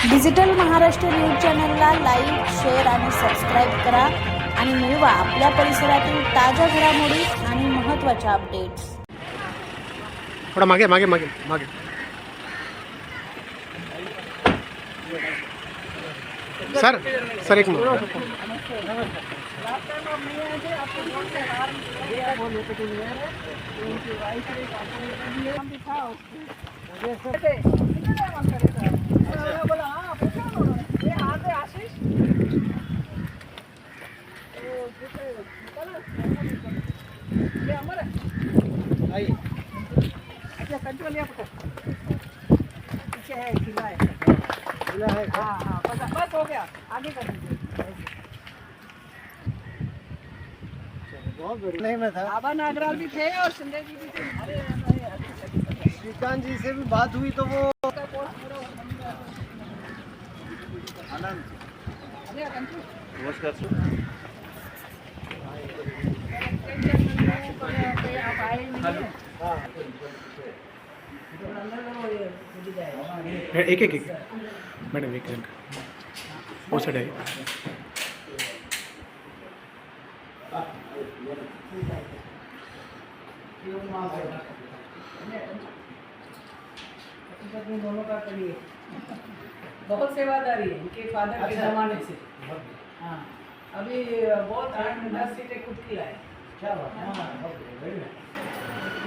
Digital Maharashtra news चॅनलला like, share आणि subscribe करा आणि मिळवा आपल्या परिसरातील ताज्या घडामोडी आणि महत्त्वाच्या अपडेट्स. थोड़ा मागे मागे मागे मागे. सर सर एक मिनट. बस हो गया, आगे कर दीजिए. नहीं मैं था, बाबा नागराज भी थे और शिंदे जी भी थे. श्रीकांत जी से भी बात हुई तो वो आनंद नमस्कार सर. एक एक एक मैडम एक जन वो साइड है. दोनों का करिए. बहुत सेवादारी है इनके फादर के जमाने से. हाँ, अभी बहुत 8-10 सीटें खुद की लाए. क्या बात है.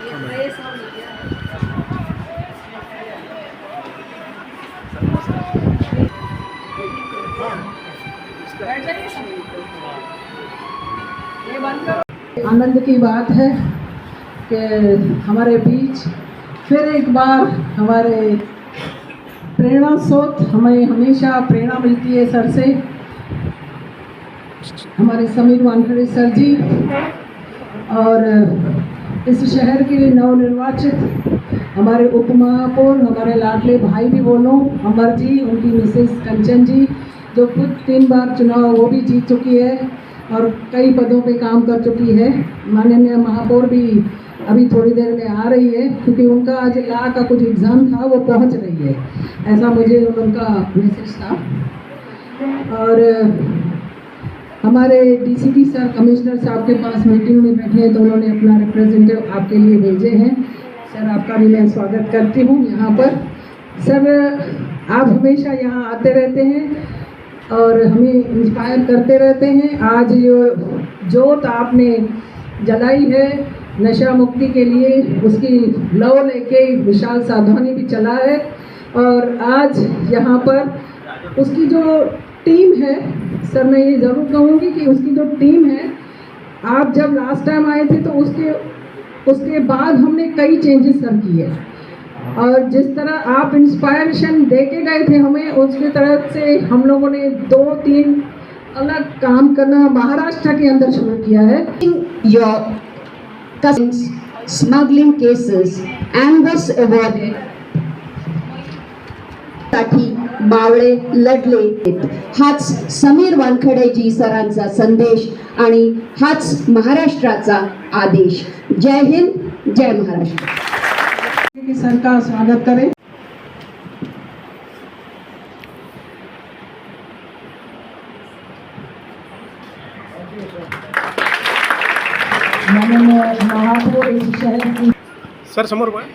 ये प्रेस और बैठ जाइए. ये बंद करो. आनंद की बात है कि हमारे बीच फिर एक बार हमारे प्रेरणा स्रोत, हमें हमेशा प्रेरणा मिलती है सर से, हमारे समीर वानखेड़े सर जी, और इस शहर के नवनिर्वाचित हमारे उप महापौर, हमारे लाडले भाई भी बोलो, अमर जी, उनकी मिसेस कंचन जी, जो खुद 3 बार चुनाव वो भी जीत चुकी है और कई पदों पे काम कर चुकी है. माननीय महापौर भी अभी थोड़ी देर में आ रही है क्योंकि उनका आज ला का कुछ एग्ज़ाम था, वो पहुंच रही है, ऐसा मुझे उनका मैसेज था. और हमारे डीसीपी सर, कमिश्नर साहब के पास मीटिंग में बैठे हैं तो उन्होंने अपना रिप्रेजेंटेटिव आपके लिए भेजे हैं. सर आपका भी मैं स्वागत करती हूँ यहाँ पर. सर आप हमेशा यहाँ आते रहते हैं और हमें इंस्पायर करते रहते हैं. आज जो जोत आपने जलाई है नशा मुक्ति के लिए, उसकी लौ लेके विशाल साधवानी भी चला है और आज यहाँ पर उसकी जो टीम है, सर मैं ये ज़रूर कहूँगी कि उसकी जो टीम है, आप जब लास्ट टाइम आए थे तो उसके बाद हमने कई चेंजेस सर किए और जिस तरह आप इंस्पायरेशन दे के गए थे हमें, उसकी तरह से हम लोगों ने 2-3 अलग काम करना महाराष्ट्र के अंदर शुरू किया है. Your smuggling cases and was awarded साठी मावळे लढले. हाच समीर वानखेडेजी सरांचा संदेश आणि हाच महाराष्ट्राचा आदेश. जय हिंद, जय महाराष्ट्र. सर का स्वागत करें. महापौर इस शहर की सर समोर बघा.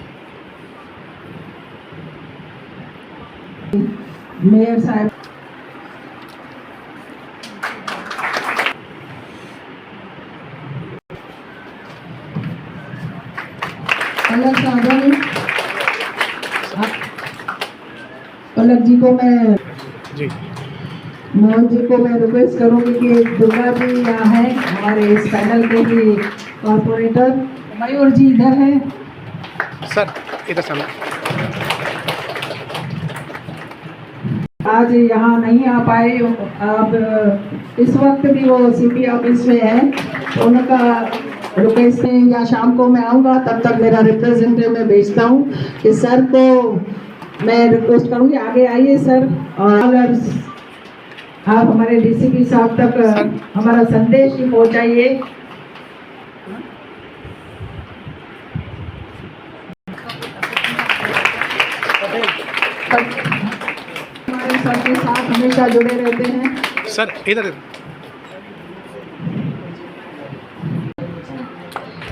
मेयर साहब, पलक जी को मैं जी मोहन जी को मैं रिक्वेस्ट करूंगी कि दुर्गा जी यहाँ हैं, हमारे इस पैनल के भी कॉर्पोरेटर. मयूर जी इधर है. सर इधर सामने. आज यहाँ नहीं आ पाए. अब इस वक्त भी वो सीपी ऑफिस में है. उनका रिक्वेस्ट है या शाम को मैं आऊँगा, तब तक मेरा रिप्रेजेंटेटिव मैं भेजता हूँ कि सर को मैं रिक्वेस्ट करूँगी आगे आइए सर. और अगर आप हमारे डीसीपी साहब तक हमारा संदेश ही पहुँचाइए. सबके साथ हमेशा जुड़े रहते हैं। सर इधर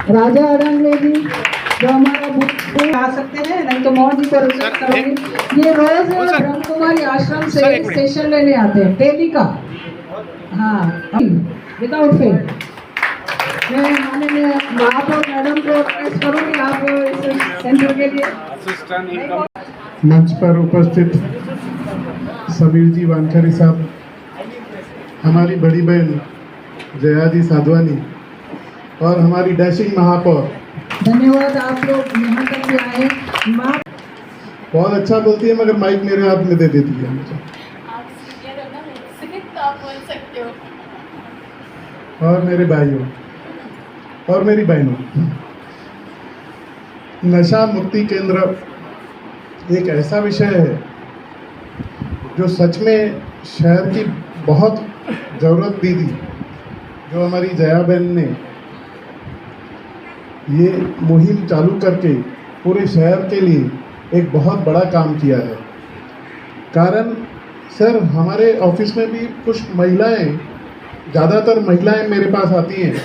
राजा अड़ंगले जी जो हमारा बुक आ सकते हैं, नहीं तो मोहन जी को रिक्वेस्ट सर, करेंगे। ये रोज सर, ब्रह्म कुमारी आश्रम सर, से एक मिनट। स्टेशन लेने आते हैं डेली का। हाँ, विदाउट फेल। मैं माननीय महापौर मैडम को रिक्वेस्ट करूँगी आप इस सेंटर के लिए। मंच पर उपस्थित समीर जी वानखरी साहब, हमारी बड़ी बहन जया जी साधवानी और हमारी डैशिंग महापौर, धन्यवाद आप लोग यहाँ तक भी आए। माँ बहुत अच्छा बोलती है मगर माइक मेरे हाथ में दे देती है मुझे। आप सीनियर हो ना मुझसे, तो आप बोल सकते हो। और मेरे भाइयों और मेरी बहनों, नशा मुक्ति केंद्र एक ऐसा विषय है जो सच में शहर की बहुत ज़रूरत भी थी। जो हमारी जया बहन ने ये मुहिम चालू करके पूरे शहर के लिए एक बहुत बड़ा काम किया है। कारण सर हमारे ऑफिस में भी कुछ महिलाएं, ज़्यादातर महिलाएं मेरे पास आती हैं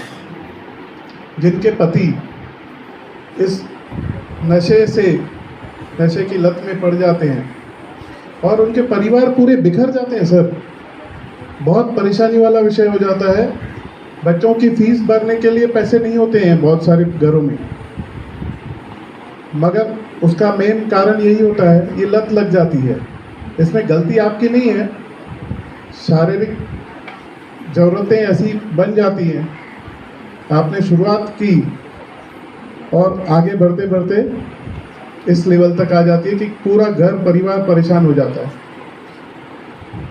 जिनके पति इस नशे की लत में पड़ जाते हैं और उनके परिवार पूरे बिखर जाते हैं सर। बहुत परेशानी वाला विषय हो जाता है। बच्चों की फीस भरने के लिए पैसे नहीं होते हैं बहुत सारे घरों में, मगर उसका मेन कारण यही होता है, ये लत लग जाती है। इसमें गलती आपकी नहीं है, शारीरिक ज़रूरतें ऐसी बन जाती हैं। आपने शुरुआत की और आगे बढ़ते बढ़ते इस लेवल तक आ जाती है कि पूरा घर परिवार परेशान हो जाता है।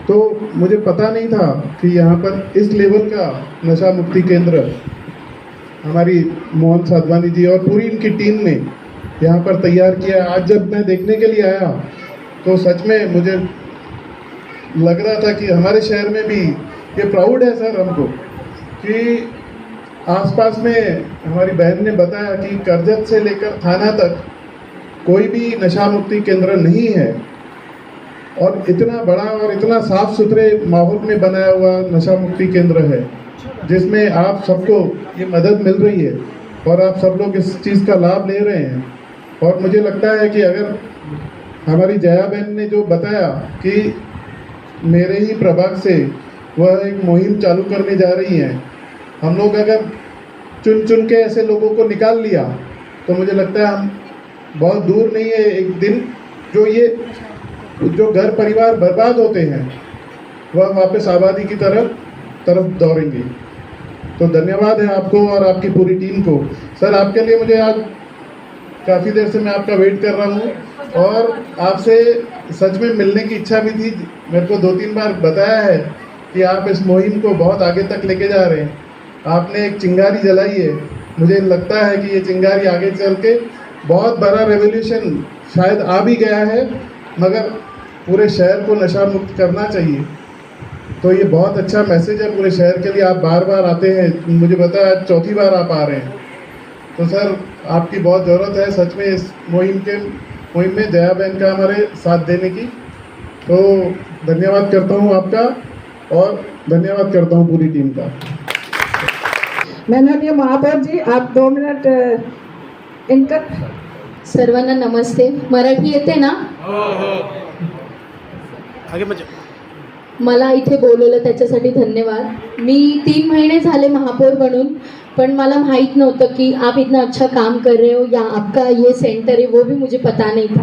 तो मुझे पता नहीं था कि यहाँ पर इस लेवल का नशा मुक्ति केंद्र हमारी मोहन साधवानी जी और पूरी इनकी टीम ने यहाँ पर तैयार किया। आज जब मैं देखने के लिए आया तो सच में मुझे लग रहा था कि हमारे शहर में भी ये प्राउड है सर हमको कि आसपास में हमारी बहन ने बताया कि करजत से लेकर थाना तक कोई भी नशा मुक्ति केंद्र नहीं है और इतना बड़ा और इतना साफ सुथरे माहौल में बनाया हुआ नशा मुक्ति केंद्र है जिसमें आप सबको ये मदद मिल रही है और आप सब लोग इस चीज़ का लाभ ले रहे हैं। और मुझे लगता है कि अगर हमारी जया बहन ने जो बताया कि मेरे ही प्रभाग से वह एक मुहिम चालू करने जा रही हैं, हम लोग अगर चुन चुन के ऐसे लोगों को निकाल लिया तो मुझे लगता है हम बहुत दूर नहीं है एक दिन जो घर परिवार बर्बाद होते हैं वह वापस आबादी की तरफ दौड़ेंगे। तो धन्यवाद है आपको और आपकी पूरी टीम को। सर आपके लिए मुझे आज काफ़ी देर से मैं आपका वेट कर रहा हूँ और आपसे सच में मिलने की इच्छा भी थी। मेरे को 2-3 बार बताया है कि आप इस मुहिम को बहुत आगे तक लेके जा रहे हैं। आपने एक चिंगारी जलाई है, मुझे लगता है कि ये चिंगारी आगे चल के बहुत बड़ा रेवोल्यूशन शायद आ भी गया है, मगर पूरे शहर को नशा मुक्त करना चाहिए। तो ये बहुत अच्छा मैसेज है पूरे शहर के लिए। आप बार बार आते हैं, मुझे पता है 4थी बार आप आ रहे हैं। तो सर आपकी बहुत ज़रूरत है सच में इस मुहिम में जया बहन का हमारे साथ देने की। तो धन्यवाद करता हूँ आपका और धन्यवाद करता हूँ पूरी टीम का। माननीय महापौर जी आप 2 मिनिट इनका। सर्वांना नमस्ते। मराठी येते ना? आगे म्हणजे मला इथे बोलवलं त्याच्यासाठी धन्यवाद। मी 3 महीने झाले महापौर बनून, पण मला माहीत नव्हतं कि आप इतना अच्छा काम कर रहे हो या आपका ये सेंटर है, वो भी मुझे पता नहीं था।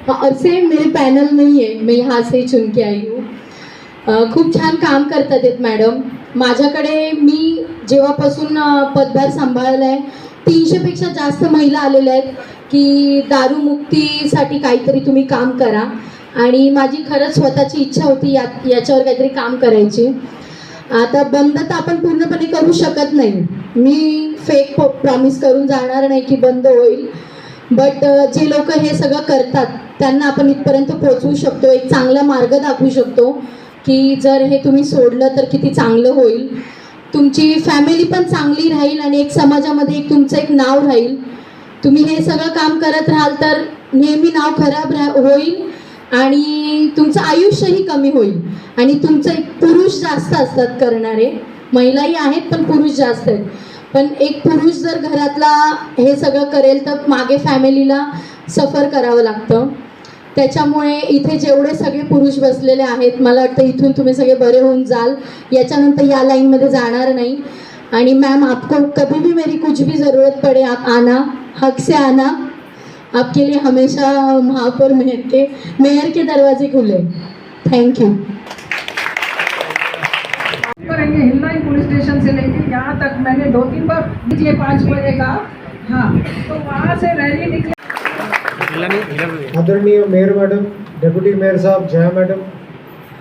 हाँ, और सेम मेरे पैनल नहीं है, मैं यहाँ से चुन के आई हूँ। खूप छान काम करतात आहेत मॅडम। माझ्याकडे मी जेव्हापासून पदभार सांभाळला आहे 300 पेक्षा जास्त महिला आलेल्या आहेत की दारूमुक्तीसाठी काहीतरी तुम्ही काम करा आणि माझी खरंच स्वतःची इच्छा होती याच्यावर काहीतरी काम करायची। आता बंद तर आपण पूर्णपणे करू शकत नाही, मी फेक प्रॉमिस करून जाणार नाही की बंद होईल, बट जे लोक हे सगळं करतात त्यांना आपण इथपर्यंत पोहोचवू शकतो, एक चांगला मार्ग दाखवू शकतो की जर हे तुम्ही सोडलं तर किती चांगलं होईल, तुमची फॅमिली पण चांगली राहील आणि एक समाजामध्ये एक तुमचं एक नाव राहील। तुम्ही हे सगळं काम करत राहाल तर नेहमी नाव खराब होईल आणि तुमचं आयुष्यही कमी होईल आणि तुमचं एक पुरुष जास्त असतात करणारे, महिलाही आहेत पण पुरुष जास्त आहेत. पण एक पुरुष जर घरातला हे सगळं करेल तर मागे फॅमिलीला सफर करावं लागतं. त्याच्यामुळे इथे जेवढे सगळे पुरुष बसलेले आहेत मला वाटतं इथून तुम्ही सगळे बरे होऊन जाल, याच्यानंतर या लाईनमध्ये जाणार नाही. आणि मैम आपको कभी भी मेरी कुछ भी ज़रूरत पड़े आप आना, हक से आना. आपके लिए हमेशा महापौर मेयर के दरवाजे खुले. Thank you. करेंगे हिल्लाई पुलिस स्टेशन से लेके यहाँ तक मैंने 2-3 बार ये 5 बजे का, हाँ, तो वहाँ से रैली निकली. आदरणीय मेयर मैडम, डिप्टी मेयर साहब, जया मैडम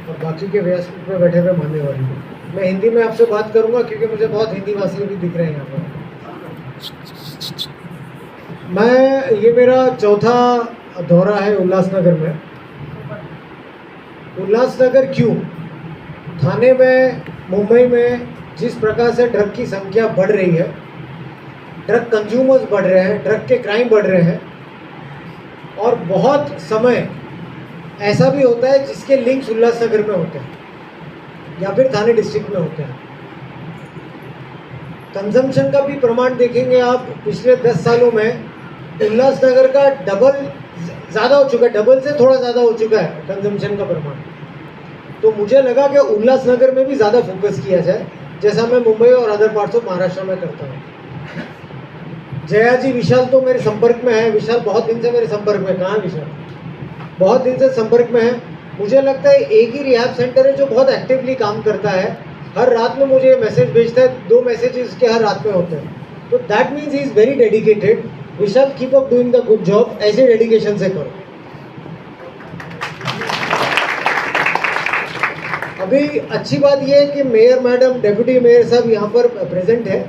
और बाकी के व्यासपीठ में बैठे हुए मान्यवर, मैं हिंदी में आपसे बात करूंगा क्योंकि मुझे बहुत हिंदी भाषी भी दिख रहे हैं यहाँ पर. ये मेरा चौथा दौरा है उल्लासनगर में. उल्लासनगर क्यों? थाने में, मुंबई में जिस प्रकार से ड्रग की संख्या बढ़ रही है, ड्रग कंज्यूमर्स बढ़ रहे हैं, ड्रग के क्राइम बढ़ रहे हैं, और बहुत समय ऐसा भी होता है जिसके लिंक्स उल्लासनगर में होते हैं या फिर थाने डिस्ट्रिक्ट में होते हैं. कंजम्पशन का भी प्रमाण देखेंगे आप, पिछले 10 सालों में उल्लासनगर का डबल ज़्यादा हो चुका है, डबल से थोड़ा ज़्यादा हो चुका है कंजम्पशन का प्रमाण. तो मुझे लगा कि उल्लासनगर में भी ज़्यादा फोकस किया जाए, जैसा मैं मुंबई और अदर पार्ट्स ऑफ महाराष्ट्र में करता हूँ. जया जी, विशाल तो मेरे संपर्क में है. विशाल बहुत दिन से मेरे संपर्क में. कहाँ विशाल? बहुत दिन से संपर्क में है. मुझे लगता है एक ही रिहैब सेंटर है जो बहुत एक्टिवली काम करता है. हर रात में मुझे मैसेज भेजता है, 2 मैसेजेस के हर रात में होते हैं. तो that means he is very dedicated. Vishal, keep up doing the good job. ऐसे डेडिकेशन से करो. अभी अच्छी बात यह है कि मेयर मैडम, डेप्यूटी मेयर साहब यहाँ पर प्रेजेंट है.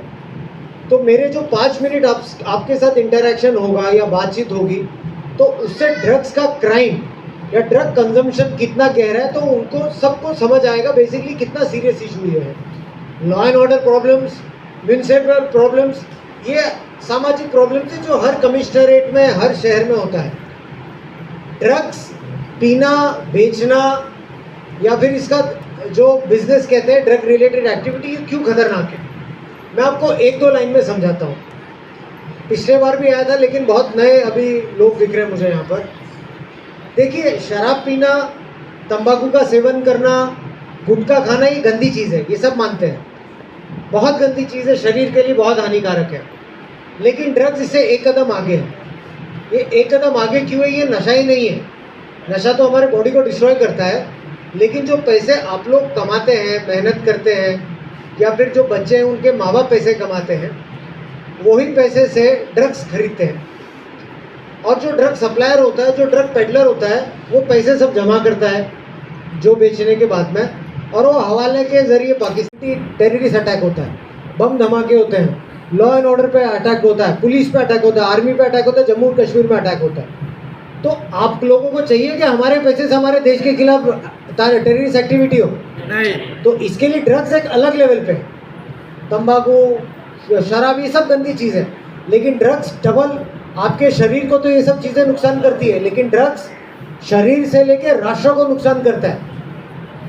तो मेरे जो 5 मिनट आपके साथ इंटरेक्शन होगा या बातचीत होगी, तो उससे ड्रग्स का क्राइम या ड्रग कंजम्पशन कितना गहरा है तो उनको सबको समझ आएगा बेसिकली कितना सीरियस इशू ये है. Law and order problems, municipal problems, ये सामाजिक प्रॉब्लम्स है जो हर कमिश्नरेट में, हर शहर में होता है. ड्रग्स पीना, बेचना या फिर इसका जो बिजनेस कहते हैं ड्रग रिलेटेड एक्टिविटी, ये क्यों खतरनाक है मैं आपको 1-2 लाइन में समझाता हूँ. पिछले बार भी आया था लेकिन बहुत नए अभी लोग दिख रहे हैं मुझे यहाँ पर. देखिए, शराब पीना, तंबाकू का सेवन करना, गुटखा खाना, ये गंदी चीज़ है, ये सब मानते हैं. बहुत गंदी चीज़ है, शरीर के लिए बहुत हानिकारक है. लेकिन ड्रग्स इससे एक कदम आगे है. ये एक कदम आगे क्यों है? ये नशा ही नहीं है. नशा तो हमारे बॉडी को डिस्ट्रॉय करता है, लेकिन जो पैसे आप लोग कमाते हैं, मेहनत करते हैं, या फिर जो बच्चे हैं उनके माँ बाप पैसे कमाते हैं, वही पैसे से ड्रग्स खरीदते हैं. और जो ड्रग सप्लायर होता है, जो ड्रग पेडलर होता है, वो पैसे सब जमा करता है जो बेचने के बाद में, और वो हवाले के ज़रिए पाकिस्तानी टेररिस्ट अटैक होता है, बम धमाके होते हैं, लॉ एंड ऑर्डर पे अटैक होता है, पुलिस पे अटैक होता है, आर्मी पे अटैक होता है, जम्मू कश्मीर में अटैक होता है. तो आप लोगों को चाहिए कि हमारे पैसे से हमारे देश के खिलाफ टेररिस्ट एक्टिविटी हो? नहीं. तो इसके लिए ड्रग्स एक अलग लेवल पे, तंबाकू, शराब, ये सब गंदी चीज़ है. लेकिन ड्रग्स डबल, आपके शरीर को तो ये सब चीज़ें नुकसान करती है, लेकिन ड्रग्स शरीर से लेकर राष्ट्र को नुकसान करता है.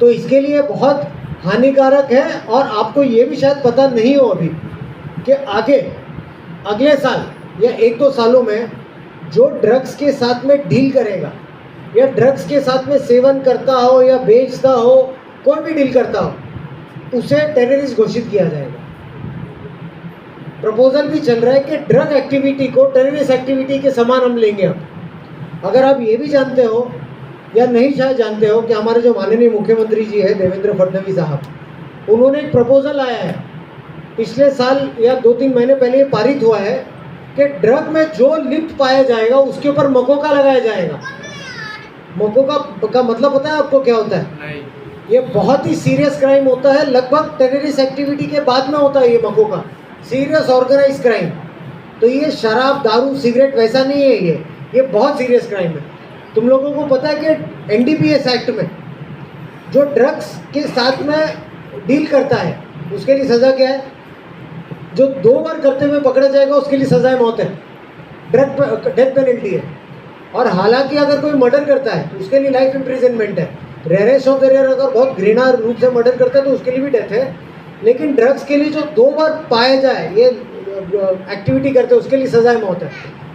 तो इसके लिए बहुत हानिकारक है. और आपको ये भी शायद पता नहीं हो अभी कि आगे अगले साल या 1-2 सालों में जो ड्रग्स के साथ में डील करेगा या ड्रग्स के साथ में सेवन करता हो या बेचता हो, कोई भी डील करता हो, उसे टेररिस्ट घोषित किया जाएगा. प्रपोजल भी चल रहा है कि ड्रग एक्टिविटी को टेररिस्ट एक्टिविटी के समान हम लेंगे. अब अगर आप ये भी जानते हो या नहीं शायद जानते हो कि हमारे जो माननीय मुख्यमंत्री जी है देवेंद्र फडणवीस साहब, उन्होंने एक प्रपोजल आया है पिछले साल या 2-3 महीने पहले, ये पारित हुआ है कि ड्रग में जो लिप्त पाया जाएगा उसके ऊपर मकोका लगाया जाएगा. मकोका का मतलब पता है आपको क्या होता है? नहीं. ये बहुत ही सीरियस क्राइम होता है, लगभग टेररिस्ट एक्टिविटी के बाद में होता है ये मकोका. Serious organise crime. तो ये शराब, दारू, सिगरेट वैसा नहीं है, ये बहुत सीरियस क्राइम है. तुम लोगों को पता है कि एनडीपीएस एक्ट में जो ड्रग्स के साथ में डील करता है उसके लिए सज़ा क्या है? जो 2 बार करते हुए पकड़ा जाएगा उसके लिए सज़ा मौत है, डेथ पेनल्टी है. और हालांकि अगर कोई मर्डर करता है तो उसके लिए लाइफ इम्प्रिजनमेंट है। रेयरेस्ट ऑफ द रेयर अगर बहुत घृणा रूप से मर्डर करता है तो उसके लिए भी डेथ है। लेकिन ड्रग्स के लिए जो 2 बार पाया जाए ये एक्टिविटी करते हैं उसके लिए सजाए मौत है।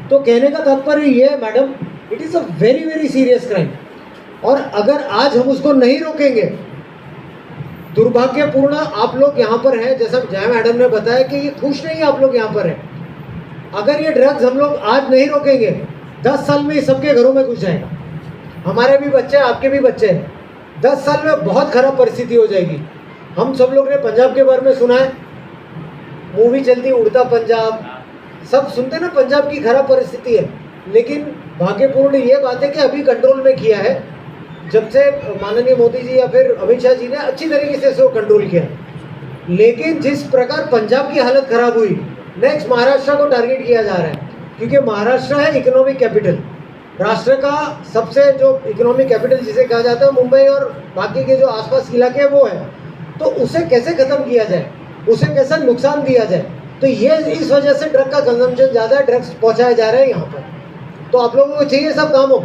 तो कहने का तात्पर्य ये है madam, it is a very very serious crime. और अगर आज हम उसको नहीं रोकेंगे, दुर्भाग्यपूर्ण आप लोग यहाँ पर हैं, जैसा जय मैडम ने बताया कि ये खुश नहीं आप लोग यहाँ पर हैं। अगर ये ड्रग्स हम लोग आज नहीं रोकेंगे 10 साल में ये सबके घरों में घुस जाएगा। हमारे भी बच्चे हैं, आपके भी बच्चे हैं। 10 साल में बहुत खराब परिस्थिति हो जाएगी। हम सब लोग ने पंजाब के बारे में सुना है, मूवी चलती उड़ता पंजाब, सब सुनते ना पंजाब की खराब परिस्थिति है। लेकिन भाग्यपूर्ण ये बात है कि अभी कंट्रोल में किया है, जब से माननीय मोदी जी या फिर अमित शाह जी ने अच्छी तरीके से इसको कंट्रोल किया। लेकिन जिस प्रकार पंजाब की हालत खराब हुई, नेक्स्ट महाराष्ट्र को टारगेट किया जा रहा है, क्योंकि महाराष्ट्र है इकोनॉमिक कैपिटल। राष्ट्र का सबसे जो इकोनॉमिक कैपिटल जिसे कहा जाता है मुंबई और बाकी के जो आसपास इलाके हैं वो है। तो उसे कैसे ख़त्म किया जाए, उसे कैसा नुकसान दिया जाए, तो ये इस वजह से ड्रग का कंजम्पशन ज़्यादा है, ड्रग्स पहुँचाए जा रहे हैं यहाँ पर। तो आप लोगों को चाहिए सब काम हो।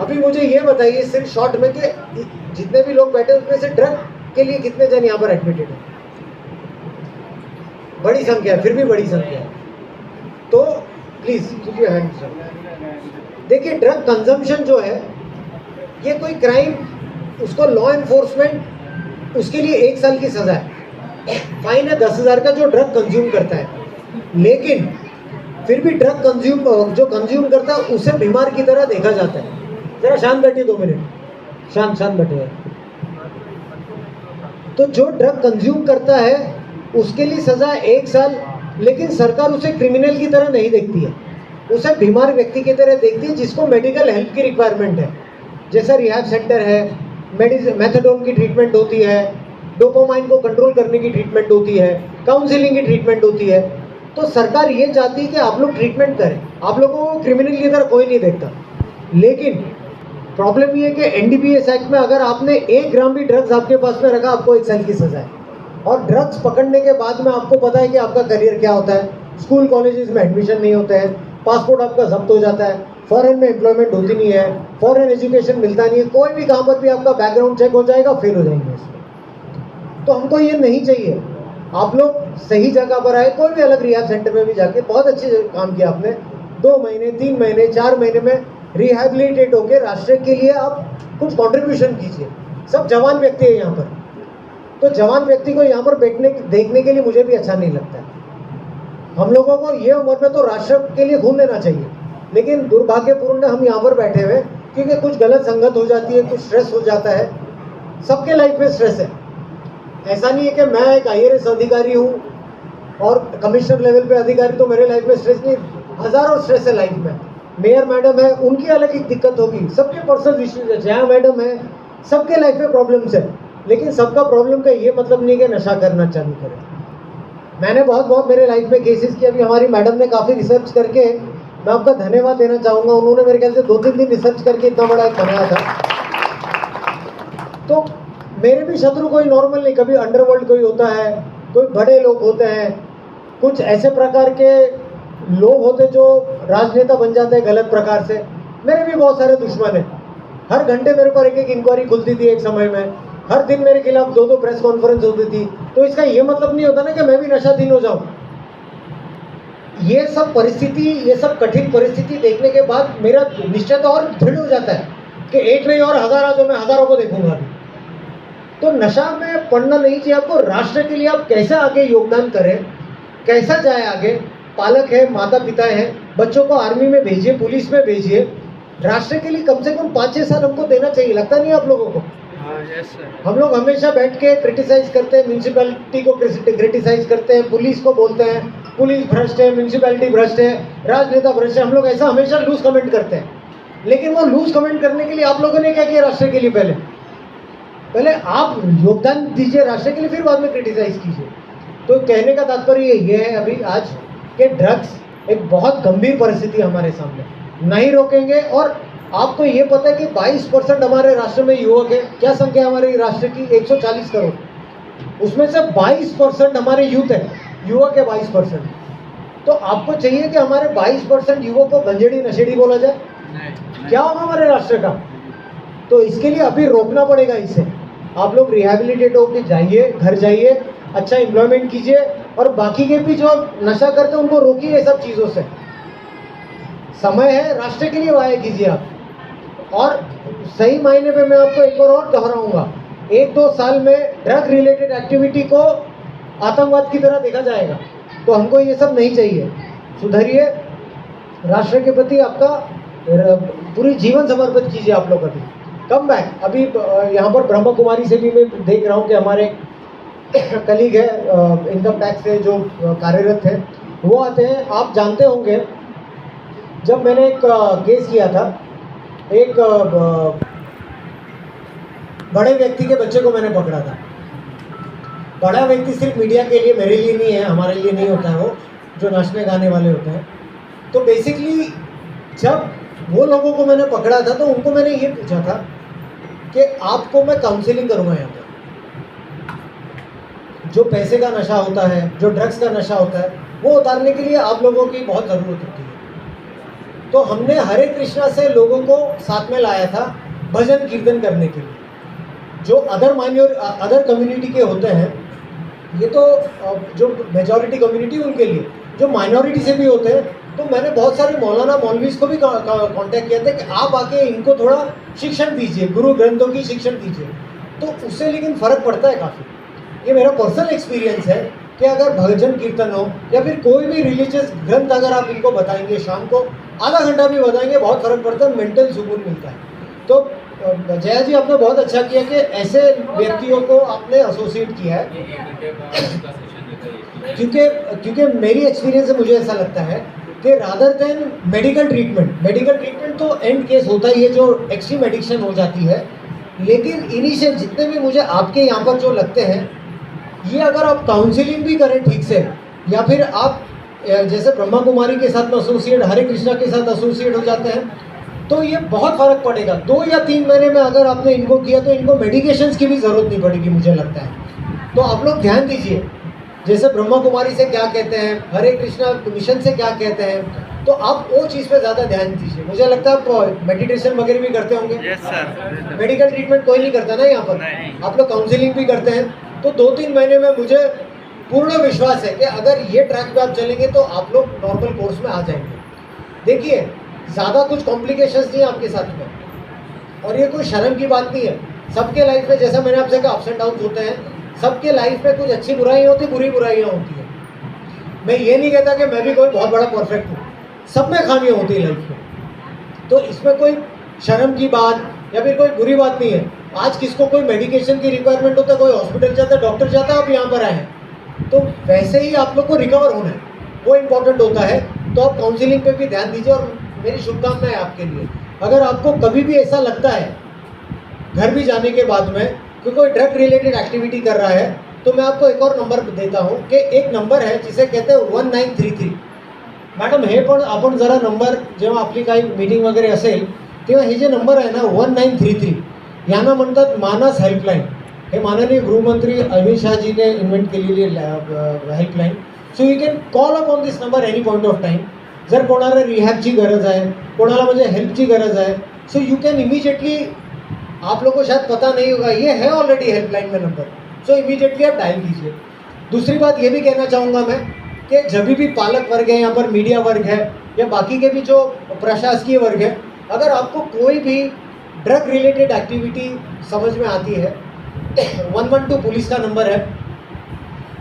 अभी मुझे ये बताइए सिर्फ शॉर्ट में कि जितने भी लोग बैठे उसमें से ड्रग के लिए कितने जन यहाँ पर एडमिटेड है? बड़ी संख्या है, फिर भी बड़ी संख्या है। तो please keep your hands up. देखिए ड्रग कंजम्पशन जो है ये कोई क्राइम, उसको लॉ एनफोर्समेंट उसके लिए 1 साल की सजा है, फाइन है 10,000 का जो ड्रग कंज्यूम करता है। लेकिन फिर भी ड्रग जो कंज्यूम करता है उसे बीमार की तरह देखा जाता है। जरा शांत बैठिए 2 मिनट, शांत बैठिए। तो जो ड्रग कंज्यूम करता है उसके लिए सजा 1 साल, लेकिन सरकार उसे क्रिमिनल की तरह नहीं देखती है, उसे बीमार व्यक्ति की तरह देखती है जिसको मेडिकल हेल्प की रिक्वायरमेंट है। जैसा रिहैब सेंटर है, मेथाडोन की ट्रीटमेंट होती है, डोपामाइन को कंट्रोल करने की ट्रीटमेंट होती है, काउंसलिंग की ट्रीटमेंट होती है। तो सरकार ये चाहती है कि आप लोग ट्रीटमेंट करें, आप लोगों को क्रिमिनल की तरह कोई नहीं देखता। लेकिन प्रॉब्लम ये है कि एनडीपीएस एक्ट में अगर आपने 1 ग्राम भी ड्रग्स आपके पास में रखा आपको 1 साल की सजा है। और ड्रग्स पकड़ने के बाद में आपको पता है कि आपका करियर क्या होता है, स्कूल कॉलेजेस में एडमिशन नहीं होते हैं, पासपोर्ट आपका जब्त हो जाता है, फॉरेन में एम्प्लॉयमेंट होती नहीं है, फॉरेन एजुकेशन मिलता नहीं है, कोई भी कहाँ पर भी आपका बैकग्राउंड चेक हो जाएगा, फेल हो जाएंगे इसमें। तो हमको ये नहीं चाहिए। आप लोग सही जगह पर आए, कोई भी अलग रिहैब सेंटर में भी जाके बहुत अच्छे काम किया आपने। 2 महीने 3 महीने 4 महीने में रिहैबिलिटेट होकर राष्ट्र के लिए आप कुछ कंट्रीब्यूशन कीजिए। सब जवान व्यक्ति है यहाँ पर, तो जवान व्यक्ति को यहाँ पर देखने के लिए मुझे भी अच्छा नहीं लगता है। हम लोगों को ये उम्र में तो राष्ट्र के लिए खून देना चाहिए, लेकिन दुर्भाग्यपूर्ण हम यहाँ पर बैठे हुए क्योंकि कुछ गलत संगत हो जाती है, कुछ स्ट्रेस हो जाता है। सबके लाइफ में स्ट्रेस है। ऐसा नहीं है कि मैं एक IAS अधिकारी हूँ और कमिश्नर लेवल पे अधिकारी तो मेरे लाइफ में स्ट्रेस नहीं, हज़ारों स्ट्रेस है लाइफ में। मेयर मैडम है, उनकी अलग एक दिक्कत होगी, सबके पर्सनल इश्यूज है, जया मैडम है, सबके लाइफ में प्रॉब्लम्स है। लेकिन सबका प्रॉब्लम का ये मतलब नहीं कि नशा करना चालू करें। मैंने बहुत मेरे लाइफ में केसेस किए। अभी हमारी मैडम ने काफ़ी रिसर्च करके, मैं आपका धन्यवाद देना चाहूँगा, उन्होंने मेरे ख्याल से 2-3 दिन रिसर्च करके इतना बड़ा एक बनाया था। तो मेरे भी शत्रु कोई नॉर्मल नहीं, कभी अंडरवर्ल्ड कोई होता है, कोई बड़े लोग होते हैं, कुछ ऐसे प्रकार के लोग होते जो राजनेता बन जाते हैं गलत प्रकार से। मेरे भी बहुत सारे दुश्मन हैं। हर घंटे मेरे पर एक इंक्वायरी खुलती थी एक समय में, हर दिन मेरे खिलाफ 2 प्रेस कॉन्फ्रेंस होती थी। तो इसका ये मतलब नहीं होता ना कि मैं भी नशाधीन हो जाऊँ। ये सब परिस्थिति, ये सब कठिन परिस्थिति देखने के बाद मेरा निश्चय तो और दृढ़ हो जाता है कि एक नहीं और हज़ार जो मैं हज़ारों को देखूंगा अभी। तो नशा में पड़ना नहीं चाहिए आपको। राष्ट्र के लिए आप कैसे आगे योगदान करें, कैसा जाए आगे। पालक है, माता पिता हैं, बच्चों को आर्मी में भेजिए, पुलिस में भेजिए। राष्ट्र के लिए कम से कम 5-6 साल हमको देना चाहिए, लगता नहीं आप लोगों को? हम लोग हमेशा बैठ के क्रिटिसाइज करते हैं, म्यूनसिपैलिटी को क्रिटिसाइज करते हैं, पुलिस को बोलते हैं पुलिस भ्रष्ट है, म्यूनसिपैलिटी भ्रष्ट है, राजनेता भ्रष्ट है। हम लोग ऐसा हमेशा लूज कमेंट करते हैं। लेकिन वो लूज कमेंट करने के लिए आप लोगों ने क्या किया राष्ट्र के लिए? पहले आप योगदान दीजिए राष्ट्र के लिए, फिर बाद में क्रिटिसाइज कीजिए। तो कहने का तात्पर्य ये है अभी आज कि ड्रग्स एक बहुत गंभीर परिस्थिति हमारे सामने, नहीं रोकेंगे। और आपको ये पता है कि 22% हमारे राष्ट्र में युवक है। क्या संख्या हमारे राष्ट्र की? 140 करोड़। उसमें से 22% हमारे यूथ है, युवक है 22%। तो आपको चाहिए कि हमारे 22% युवक को गंजेड़ी नशेड़ी बोला जाए। क्या होगा हमारे राष्ट्र का? तो इसके लिए अभी रोकना पड़ेगा इसे। आप लोग रिहेबिलिटेट होकर जाइए, घर जाइए, अच्छा एम्प्लॉयमेंट कीजिए, और बाकी के भी जो नशा करते हैं उनको रोकिए ये सब चीज़ों से। समय है, राष्ट्र के लिए वाया कीजिए आप। और सही मायने में मैं आपको एक बार और दोहराऊंगा, 1-2 साल में ड्रग रिलेटेड एक्टिविटी को आतंकवाद की तरह देखा जाएगा। तो हमको ये सब नहीं चाहिए। सुधरिए, राष्ट्र के प्रति आपका पूरी जीवन समर्पित कीजिए आप लोग। अभी कम बैक, अभी यहाँ पर ब्रह्मा कुमारी से भी मैं देख रहा हूँ कि हमारे कलीग है इनकम टैक्स से जो कार्यरत है, वो आते हैं। आप जानते होंगे, जब मैंने एक केस किया था, एक बड़े व्यक्ति के बच्चे को मैंने पकड़ा था। बड़ा व्यक्ति सिर्फ मीडिया के लिए, मेरे लिए नहीं है, हमारे लिए नहीं होता है, वो जो नाचने गाने वाले होते हैं। तो बेसिकली जब वो लोगों को मैंने पकड़ा था तो उनको मैंने ये पूछा था कि आपको मैं काउंसलिंग करूँगा यहाँ पर। जो पैसे का नशा होता है, जो ड्रग्स का नशा होता है, वो उतारने के लिए आप लोगों की बहुत ज़रूरत होती है। तो हमने हरे कृष्णा से लोगों को साथ में लाया था भजन कीर्तन करने के लिए। जो अदर कम्युनिटी के होते हैं, ये तो जो मेजॉरिटी कम्युनिटी उनके लिए, जो माइनॉरिटी से भी होते हैं, तो मैंने बहुत सारे मौलाना मौलवीज को भी कांटेक्ट किया था कि आप आके इनको थोड़ा शिक्षण दीजिए, गुरु ग्रंथों की शिक्षण दीजिए। तो उससे लेकिन फ़र्क पड़ता है काफ़ी। ये मेरा पर्सनल एक्सपीरियंस है कि अगर भजन कीर्तन हो या फिर कोई भी रिलीजियस ग्रंथ अगर आप इनको बताएंगे, शाम को आधा घंटा भी बताएंगे, बहुत फ़र्क पड़ता है, मेंटल सुकून मिलता है। तो जया जी, आपने बहुत अच्छा किया कि ऐसे व्यक्तियों को आपने एसोसिएट किया है, क्योंकि मेरी एक्सपीरियंस से मुझे ऐसा लगता है कि रादर देन मेडिकल ट्रीटमेंट तो एंड केस होता ही है, जो एक्सट्रीम एडिक्शन हो जाती है। लेकिन इनिशियल जितने भी मुझे आपके यहाँ पर जो लगते हैं, ये अगर आप काउंसलिंग भी करें ठीक से, या फिर आप जैसे ब्रह्मा कुमारी के साथ में एसोसिएट, हरे कृष्णा के साथ एसोसिएट हो जाते हैं, तो ये बहुत फ़र्क पड़ेगा। 2 या 3 महीने में अगर आपने इनको किया तो इनको मेडिकेशंस की भी ज़रूरत नहीं पड़ेगी, मुझे लगता है। तो आप लोग ध्यान दीजिए, जैसे ब्रह्मा कुमारी से क्या कहते हैं, हरे कृष्णा मिशन से क्या कहते हैं, तो आप वो चीज़ पे ज़्यादा ध्यान दीजिए। मुझे लगता है आप मेडिटेशन वगैरह भी करते होंगे। Yes sir. मेडिकल ट्रीटमेंट कोई नहीं करता ना यहाँ पर, आप लोग काउंसलिंग भी करते हैं। तो 2-3 महीने में मुझे पूर्ण विश्वास है कि अगर ये ट्रैक पे आप चलेंगे तो आप लोग नॉर्मल कोर्स में आ जाएंगे। देखिए, ज़्यादा कुछ कॉम्प्लिकेशंस नहीं है आपके साथ में, और ये कोई शर्म की बात नहीं है। सबके लाइफ में, जैसा मैंने आपसे कहा, अप्स एंड डाउन होते हैं। सबके लाइफ में कुछ अच्छी बुराइयाँ होती, बुरी बुराइयाँ होती हैं। मैं ये नहीं कहता कि मैं भी कोई बहुत बड़ा परफेक्ट हूँ, सब में खामियाँ होती है लाइफ में। तो इसमें कोई शर्म की बात या फिर कोई बुरी बात नहीं है। आज किसको कोई मेडिकेशन की रिक्वायरमेंट होता है, कोई हॉस्पिटल जाता है, डॉक्टर जाता है, आप यहाँ पर आए हैं, तो वैसे ही आप लोग को रिकवर होना है, वो इम्पोर्टेंट होता है। तो आप काउंसलिंग पे भी ध्यान दीजिए, और मेरी शुभकामनाएं आपके लिए। अगर आपको कभी भी ऐसा लगता है घर भी जाने के बाद में कि कोई ड्रग रिलेटेड एक्टिविटी कर रहा है, तो मैं आपको एक और नंबर देता हूँ कि एक नंबर है जिसे कहते हैं 1933। मॅडम, हे पण आपण जरा नंबर, जेव्हा आपली काही मीटिंग वगैरे असेल तेव्हा हे जे नंबर आहे ना 1933, यांना म्हणतात मानस हेल्पलाईन। हे माननीय गृहमंत्री अमित शहाजीने इन्व्हेंट केलेली helpline. So you can call up on this number any point of time. जर कोणाला रिहॅबची गरज आहे, कोणाला म्हणजे हेल्पची गरज आहे, सो यू कैन इमीडिएटली, आप लोगों को शायद पता नहीं होगा, ये है ऑलरेडी हेल्पलाइन में नंबर, सो इमीडिएटली आप डायल कीजिए। दूसरी बात ये भी कहना चाहूँगा मैं कि जब भी पालक वर्ग है, यहाँ पर मीडिया वर्ग है, या बाकी के भी जो प्रशासकीय वर्ग है, अगर आपको कोई भी ड्रग रिलेटेड एक्टिविटी समझ में आती है, 112 पुलिस का नंबर है,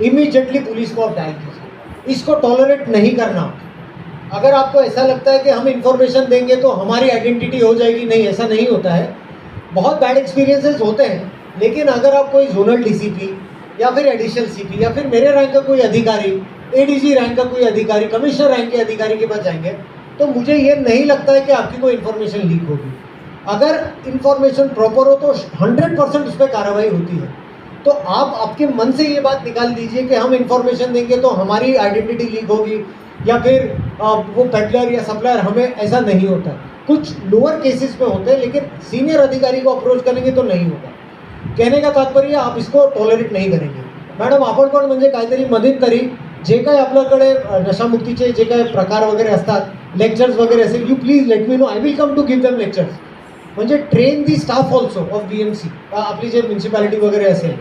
इमीडिएटली पुलिस को आप डायल कीजिए। इसको टॉलरेट नहीं करना। अगर आपको ऐसा लगता है कि हम इंफॉर्मेशन देंगे तो हमारी आइडेंटिटी हो जाएगी, नहीं, ऐसा नहीं होता है। बहुत बैड एक्सपीरियंसेस होते हैं, लेकिन अगर आप कोई जोनल डीसीपी या फिर एडिशनल सीपी या फिर मेरे रैंक का कोई अधिकारी, एडीजी रैंक का कोई अधिकारी, कमिश्नर रैंक के अधिकारी के पास जाएंगे, तो मुझे ये नहीं लगता है कि आपकी कोई इन्फॉर्मेशन लीक होगी। अगर इन्फॉर्मेशन प्रॉपर हो तो 100% उस पर कार्रवाई होती है। तो आप आपके मन से ये बात निकाल दीजिए कि हम इन्फॉर्मेशन देंगे तो हमारी आइडेंटिटी लीक होगी, या फिर वो पेडलर या सप्लायर, हमें ऐसा नहीं होता। कुछ लोअर केसेस में होते हैं, लेकिन सीनियर अधिकारी को अप्रोच करेंगे तो नहीं होगा। कहने का तात्पर्य आप इसको टॉलरेट नहीं करेंगे। मॅडम, आपण पण म्हणजे काहीतरी मध्यंतरी जे काही आपल्याकडे नशामुक्तीचे जे काही प्रकार वगैरे असतात लेक्चर्स वगैरे असेल, you please let me know, I will come to give them lectures. म्हणजे train the staff also of BMC, आपली जे म्युन्सिपॅलिटी वगैरे असेल.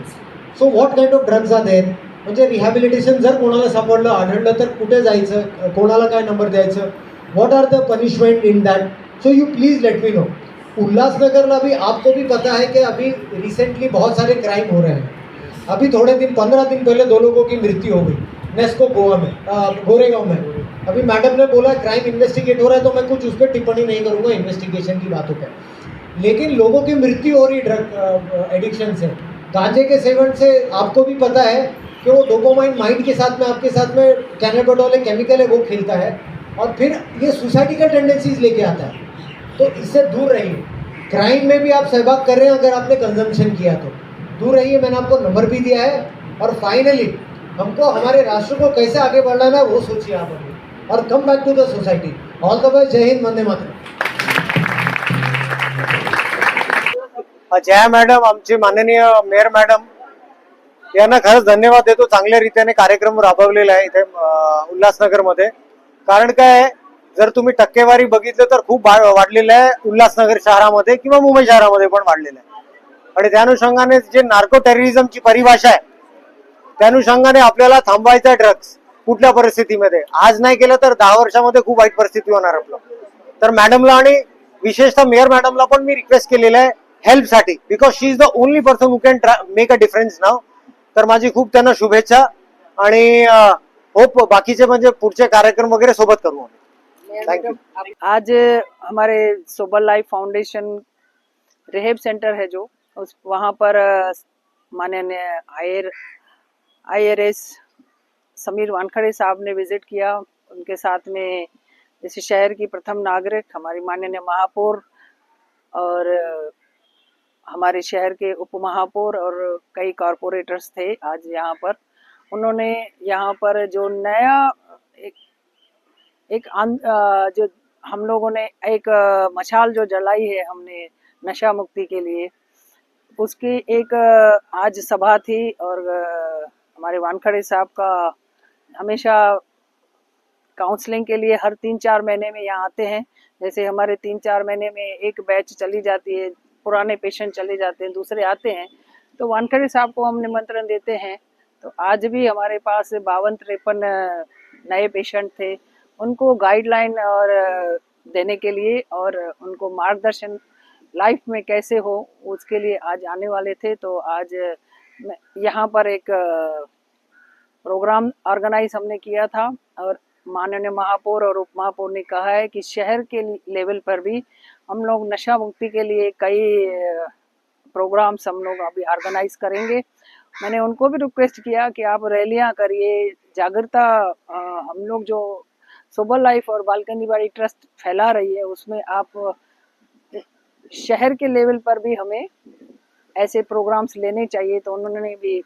So what kind of drugs are there, म्हणजे रिहॅबिलिटेशन जर कोणाला सापडलं आढळलं तर कुठे जायचं, कोणाला काय नंबर द्यायचं, what are the punishment in that. So you please let me know. Ulhasnagar में भी आपको भी पता है कि अभी रिसेंटली बहुत सारे क्राइम हो रहे हैं. अभी थोड़े दिन 15 दिन पहले 2 लोगों की मृत्यु हो गई नेस्को गोवा में, गोरेगांव में. अभी मैडम ने बोला क्राइम इन्वेस्टिगेट हो रहा है, तो मैं कुछ उस पर टिप्पणी नहीं करूँगा इन्वेस्टिगेशन की बातों पर. लेकिन लोगों की मृत्यु हो रही ड्रग एडिक्शन से, गांजे के सेवन से. आपको भी पता है कि वो डोपामाइन माइंड के साथ में, आपके साथ में कैनाबिडोल एक केमिकल है, वो खेलता है और फिर ये सुसाइडिकल टेंडेंसीज लेके आता है. तो इससे दूर रहिए. क्राइम में भी आप सहभाग कर रहे हैं अगर आपने कंजम्पशन किया तो दूर रहिए. मैंने आपको नंबर भी दिया है. और फाइनली हमको हमारे राष्ट्र को कैसे आगे बढ़ाना है वो सोचिए आप अभी, और come back to the society. All the best. जय हिंद, वंदे मातरम. जया मॅडम, आमचे माननीय मेयर मॅडम यांना खरंच धन्यवाद देतो. चांगल्या रीतीने कार्यक्रम राबवलेला आहे इथे उल्हासनगरमध्ये. कारण काय आहे, जर तुम्ही टक्केवारी बघितलं तर खूप वाढलेलं आहे उल्हासनगर शहरामध्ये किंवा मुंबई शहरामध्ये पण वाढलेलं आहे. आणि त्या अनुषंगाने जे नार्को टेररिझमची परिभाषा आहे त्या अनुषंगाने आपल्याला थांबवायचं आहे ड्रग्स कुठल्या परिस्थितीमध्ये. आज नाही केलं तर 10 वर्षामध्ये खूप वाईट परिस्थिती होणार आपलं. तर मॅडमला आणि विशेषतः मेयर मॅडमला पण मी रिक्वेस्ट केलेलं आहे हेल्पसाठी, because she is the only person who can make a difference now. तर माझी खूप त्यांना शुभेच्छा आणि होप बाकीचे म्हणजे पुढचे कार्यक्रम वगैरे सोबत करू. Thank you. आज हमारे sober life foundation rehab centre है जो वहाँ पर माननीय IRS समीर वानखड़े साहब ने विजिट किया. उनके साथ में जैसे शहर की प्रथम नागरिक हमारी माननीय महापौर और हमारे शहर के उप महापौर और कई कॉरपोरेटर्स थे आज यहाँ पर. उन्होंने यहाँ पर जो नया एक जो हम लोगों ने एक मशाल जो जलाई है हमने नशा मुक्ति के लिए, उसकी एक आज सभा थी. और हमारे वानखड़े साहब का हमेशा काउंसलिंग के लिए हर 3-4 महीने में यहाँ आते हैं. जैसे हमारे 3-4 महीने में एक बैच चली जाती है, पुराने पेशेंट चले जाते हैं, दूसरे आते हैं, तो वानखड़े साहब को हम निमंत्रण देते हैं. तो आज भी हमारे पास 52-53 नए पेशेंट थे. उनको गाइडलाइन और देने के लिए और उनको मार्गदर्शन लाइफ में कैसे हो उसके लिए आज आने वाले थे. तो आज यहाँ पर एक प्रोग्राम ऑर्गेनाइज हमने किया था और माननीय महापौर और उप महापौर ने कहा है कि शहर के लेवल पर भी हम लोग नशा मुक्ति के लिए कई प्रोग्राम्स हम लोग अभी ऑर्गेनाइज करेंगे. मैंने उनको भी रिक्वेस्ट किया कि आप रैलियां करिए, जागरूकता हम लोग जो सोबर लाइफ और बालकनी बाड़ी ट्रस्ट फैला रही है उसमें आप शहर के लेवल पर भी हमें ऐसे प्रोग्राम्स लेने चाहिए. तो उन्होंने भी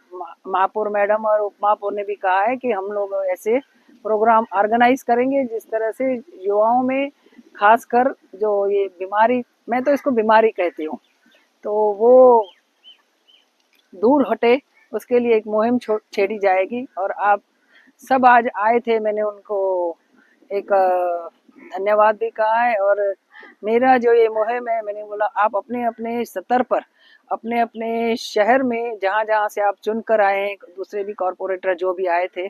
महापौर मैडम और उप महापौर ने भी कहा है कि हम लोग ऐसे प्रोग्राम ऑर्गेनाइज करेंगे जिस तरह से युवाओं में खासकर जो ये बीमारी, मैं तो इसको बीमारी कहती हूँ, तो वो दूर हटे, उसके लिए एक मुहिम छेड़ी जाएगी. और आप सब आज आए थे, मैंने उनको एक धन्यवाद भी कहा है. और मेरा जो ये मुहिम है, मैंने बोला आप अपने अपने स्तर पर अपने अपने शहर में जहाँ जहाँ से आप चुन कर आए हैं, दूसरे भी कॉरपोरेटर जो भी आए थे,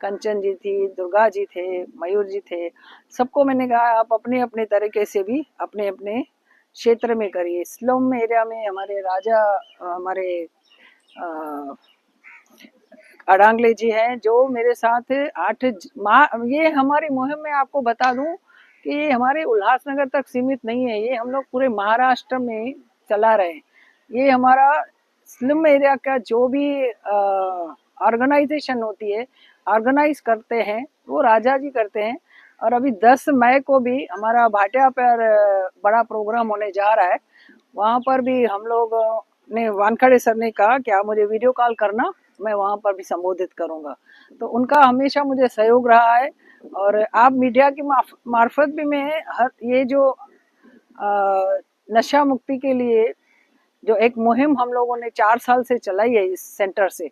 कंचन जी थी, दुर्गा जी थे, मयूर जी थे, सबको मैंने कहा आप अपने अपने तरीके से भी अपने अपने क्षेत्र में करिए. स्लम एरिया में हमारे राजा हमारे अडांगले जी हैं जो मेरे साथ 8 ये हमारी मुहिम में आपको बता दूं कि ये हमारे उल्लासनगर तक सीमित नहीं है, ये हम लोग पूरे महाराष्ट्र में चला रहे हैं. ये हमारा स्लम एरिया का जो भी ऑर्गेनाइजेशन होती है, ऑर्गेनाइज करते हैं, वो राजा जी करते हैं. और अभी 10 मई को भी हमारा भाटिया पर बड़ा प्रोग्राम होने जा रहा है. वहाँ पर भी हम लोग ने वानखड़े सर ने कहा कि आप मुझे वीडियो कॉल करना, मैं वहाँ पर भी संबोधित करूँगा. तो उनका हमेशा मुझे सहयोग रहा है. और आप मीडिया की मार्फत भी मैं हर ये जो नशा मुक्ति के लिए जो एक मुहिम हम लोगों ने 4 साल से चलाई है इस सेंटर से,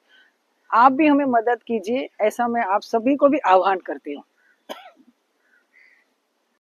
आप भी हमें मदद कीजिए, ऐसा मैं आप सभी को भी आह्वान करती हूँ.